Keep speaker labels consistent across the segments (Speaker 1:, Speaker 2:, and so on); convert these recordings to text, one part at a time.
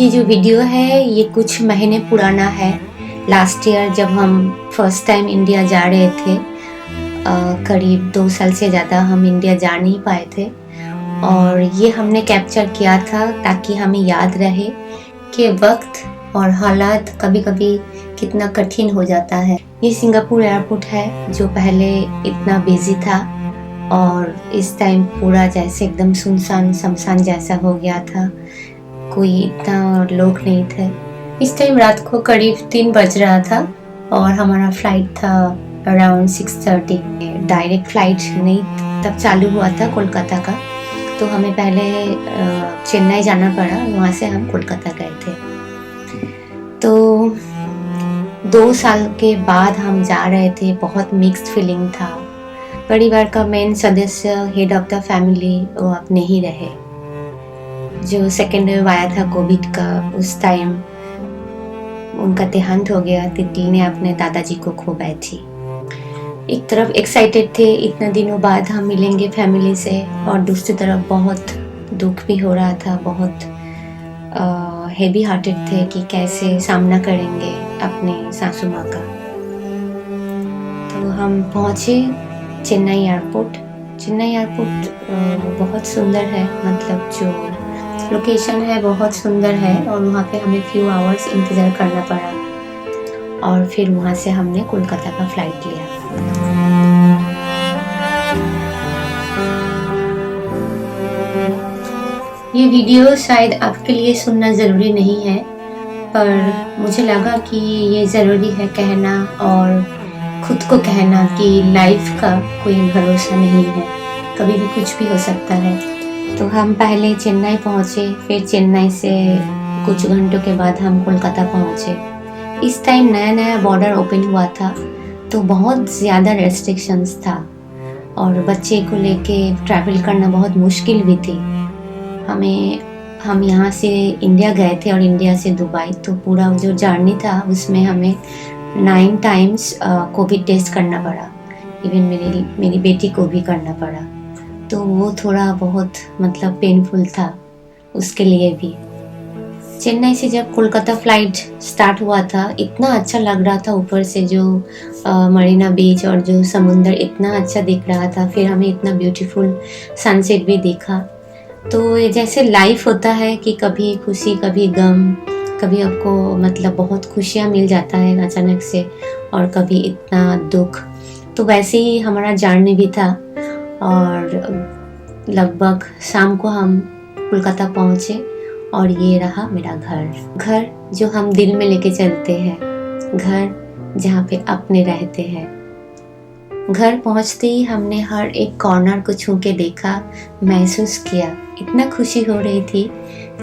Speaker 1: ये जो वीडियो है ये कुछ महीने पुराना है। लास्ट ईयर जब हम फर्स्ट टाइम इंडिया जा रहे थे, करीब 2 साल से ज़्यादा हम इंडिया जा नहीं पाए थे, और ये हमने कैप्चर किया था ताकि हमें याद रहे कि वक्त और हालात कभी कभी कितना कठिन हो जाता है। ये सिंगापुर एयरपोर्ट है जो पहले इतना बिजी था और इस टाइम पूरा जैसे एकदम सुनसान शमशान जैसा हो गया था, कोई इतना लोग नहीं थे। इस टाइम रात को करीब 3 बज रहा था और हमारा फ्लाइट था अराउंड 6:30। डायरेक्ट फ्लाइट नहीं तब चालू हुआ था कोलकाता का, तो हमें पहले चेन्नई जाना पड़ा, वहाँ से हम कोलकाता गए थे। तो 2 साल के बाद हम जा रहे थे, बहुत मिक्स्ड फीलिंग था। परिवार का मेन सदस्य, हेड ऑफ द फैमिली, वो अब नहीं रहे। जो सेकेंड वेव आया था कोविड का, उस टाइम उनका देहांत हो गया। तितली ने अपने दादाजी को खो गई थी। एक तरफ एक्साइटेड थे, इतने दिनों बाद हम मिलेंगे फैमिली से, और दूसरी तरफ बहुत दुख भी हो रहा था, बहुत हेवी हार्टेड थे कि कैसे सामना करेंगे अपने सासू माँ का। तो हम पहुँचे चेन्नई एयरपोर्ट। चेन्नई एयरपोर्ट बहुत सुंदर है, मतलब जो लोकेशन है बहुत सुंदर है, और वहाँ पे हमें few आवर्स इंतज़ार करना पड़ा, और फिर वहाँ से हमने कोलकाता का फ्लाइट लिया। ये वीडियो शायद आपके लिए सुनना ज़रूरी नहीं है, पर मुझे लगा कि ये ज़रूरी है कहना, और खुद को कहना कि लाइफ का कोई भरोसा नहीं है, कभी भी कुछ भी हो सकता है। तो हम पहले चेन्नई पहुँचे, फिर चेन्नई से कुछ घंटों के बाद हम कोलकाता पहुँचे। इस टाइम नया नया बॉर्डर ओपन हुआ था, तो बहुत ज़्यादा रेस्ट्रिक्शंस था, और बच्चे को लेके ट्रैवल करना बहुत मुश्किल भी थी। हम यहाँ से इंडिया गए थे और इंडिया से दुबई, तो पूरा जो जर्नी था उसमें हमें 9 टाइम्स कोविड टेस्ट करना पड़ा। इवन मेरी बेटी को भी करना पड़ा, तो वो थोड़ा बहुत मतलब पेनफुल था उसके लिए भी। चेन्नई से जब कोलकाता फ्लाइट स्टार्ट हुआ था, इतना अच्छा लग रहा था, ऊपर से जो मरीना बीच और जो समुंदर इतना अच्छा दिख रहा था। फिर हमें इतना ब्यूटीफुल सनसेट भी देखा। तो ये जैसे लाइफ होता है कि कभी खुशी कभी गम, कभी आपको मतलब बहुत खुशियाँ मिल जाता है अचानक से, और कभी इतना दुख। तो वैसे ही हमारा जर्नी भी था, और लगभग शाम को हम कोलकाता पहुँचे, और ये रहा मेरा घर जो हम दिल में लेके चलते हैं, घर जहाँ पे अपने रहते हैं। घर पहुँचते ही हमने हर एक कॉर्नर को छू के देखा, महसूस किया। इतना खुशी हो रही थी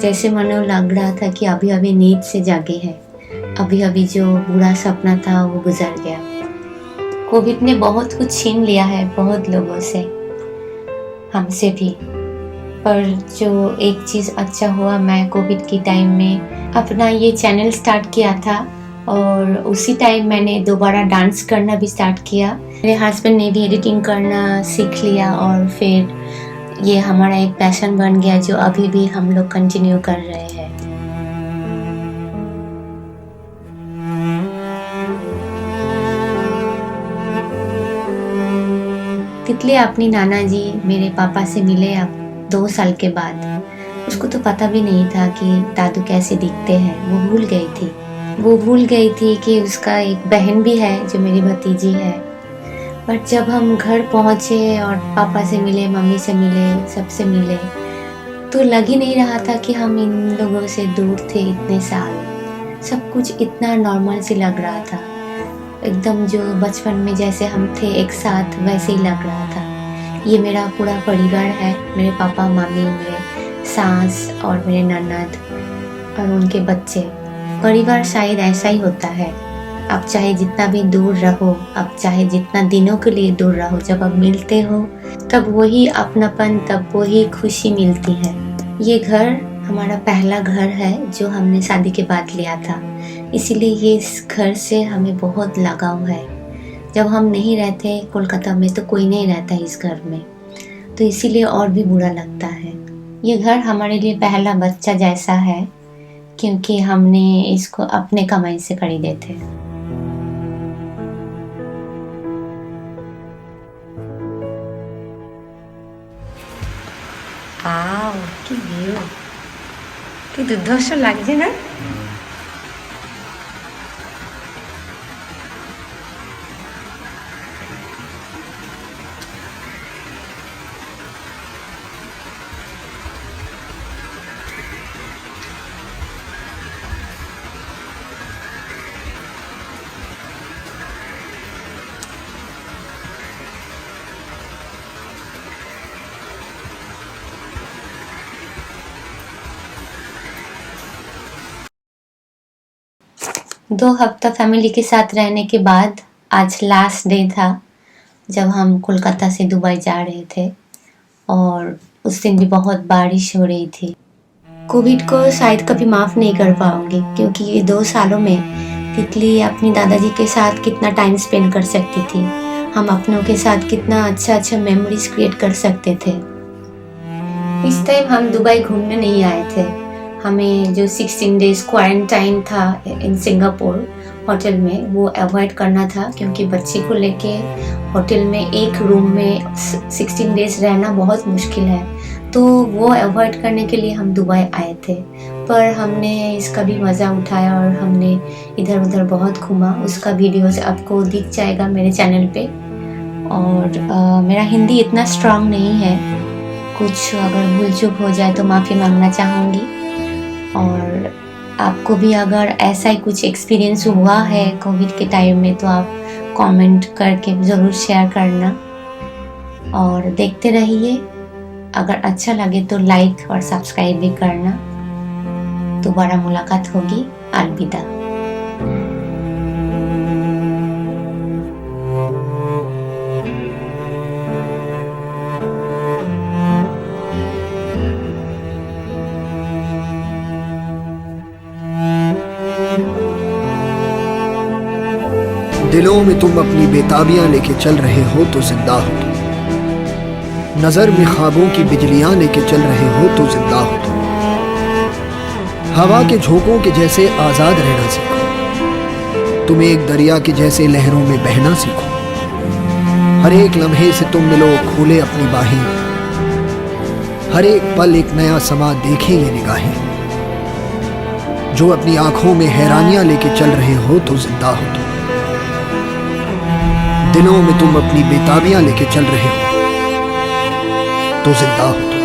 Speaker 1: जैसे मानो लग रहा था कि अभी अभी नींद से जागे हैं, अभी अभी जो बुरा सपना था वो गुजर गया। कोविड ने बहुत कुछ छीन लिया है बहुत लोगों से, हमसे भी, पर जो एक चीज़ अच्छा हुआ, मैं कोविड की टाइम में अपना ये चैनल स्टार्ट किया था, और उसी टाइम मैंने दोबारा डांस करना भी स्टार्ट किया। मेरे हस्बैंड ने भी एडिटिंग करना सीख लिया, और फिर ये हमारा एक पैशन बन गया जो अभी भी हम लोग कंटिन्यू कर रहे हैं। तितली अपनी नाना जी मेरे पापा से मिले अब 2 साल के बाद। उसको तो पता भी नहीं था कि दादू कैसे दिखते हैं, वो भूल गई थी कि उसका एक बहन भी है जो मेरी भतीजी है। बट जब हम घर पहुँचे और पापा से मिले, मम्मी से मिले, सबसे मिले, तो लग ही नहीं रहा था कि हम इन लोगों से दूर थे इतने साल। सब कुछ इतना नॉर्मल से लग रहा था, एकदम जो बचपन में जैसे हम थे एक साथ, वैसे ही लग रहा था। ये मेरा पूरा परिवार है, मेरे पापा, मम्मी, मेरे सास और मेरे ननद और उनके बच्चे। परिवार शायद ऐसा ही होता है। आप चाहे जितना भी दूर रहो, आप चाहे जितना दिनों के लिए दूर रहो, जब आप मिलते हो तब वही अपनापन, तब वही खुशी मिलती है। ये घर हमारा पहला घर है जो हमने शादी के बाद लिया था, इसीलिए ये इस घर से हमें बहुत लगाव है। जब हम नहीं रहते कोलकाता में तो कोई नहीं रहता इस घर में, तो इसीलिए और भी बुरा लगता है। ये घर हमारे लिए पहला बच्चा जैसा है क्योंकि हमने इसको अपने कमाई से खरीदे थे। কি ভিউ, কি দুর্ধর্ষ লাগছে না? दो हफ्ता फैमिली के साथ रहने के बाद आज लास्ट डे था जब हम कोलकाता से दुबई जा रहे थे, और उस दिन भी बहुत बारिश हो रही थी। कोविड को शायद कभी माफ़ नहीं कर पाऊंगी, क्योंकि ये 2 सालों में तितली अपनी दादाजी के साथ कितना टाइम स्पेंड कर सकती थी, हम अपनों के साथ कितना अच्छा मेमोरीज क्रिएट कर सकते थे। इस टाइम हम दुबई घूमने नहीं आए थे, हमें जो 16 डेज क्वारंटाइन था इन सिंगापुर होटल में वो अवॉइड करना था, क्योंकि बच्चे को लेके होटल में एक रूम में 16 डेज रहना बहुत मुश्किल है, तो वो अवॉइड करने के लिए हम दुबई आए थे। पर हमने इसका भी मज़ा उठाया और हमने इधर उधर बहुत घूमा, उसका वीडियोस आपको दिख जाएगा मेरे चैनल पे। और मेरा हिंदी इतना स्ट्रांग नहीं है, कुछ अगर भूल चूक हो जाए तो माफ़ी मांगना चाहूँगी। और आपको भी अगर ऐसा ही कुछ एक्सपीरियंस हुआ है कोविड के टाइम में तो आप कमेंट करके ज़रूर शेयर करना, और देखते रहिए। अगर अच्छा लगे तो लाइक और सब्सक्राइब भी करना। दोबारा मुलाकात होगी। अलविदा।
Speaker 2: दिलों में तुम अपनी बेताबियां लेके चल रहे हो तो जिंदा हो तुम, नजर में ख्वाबों की बिजलियां लेके चल रहे हो तो जिंदा हो तुम। हवा के झोंकों के जैसे आजाद रहना सीखो, तुम एक दरिया के जैसे लहरों में बहना सीखो। हर एक लम्हे से तुम मिलो खोले अपनी बाहें, हर एक पल एक नया समा देखे ये निगाहें। जो अपनी आंखों में हैरानियां लेके चल रहे हो तो जिंदा हो तुम, दिलों में तुम अपनी बेताबियां लेके चल रहे हो तो जिंदा हो तुम।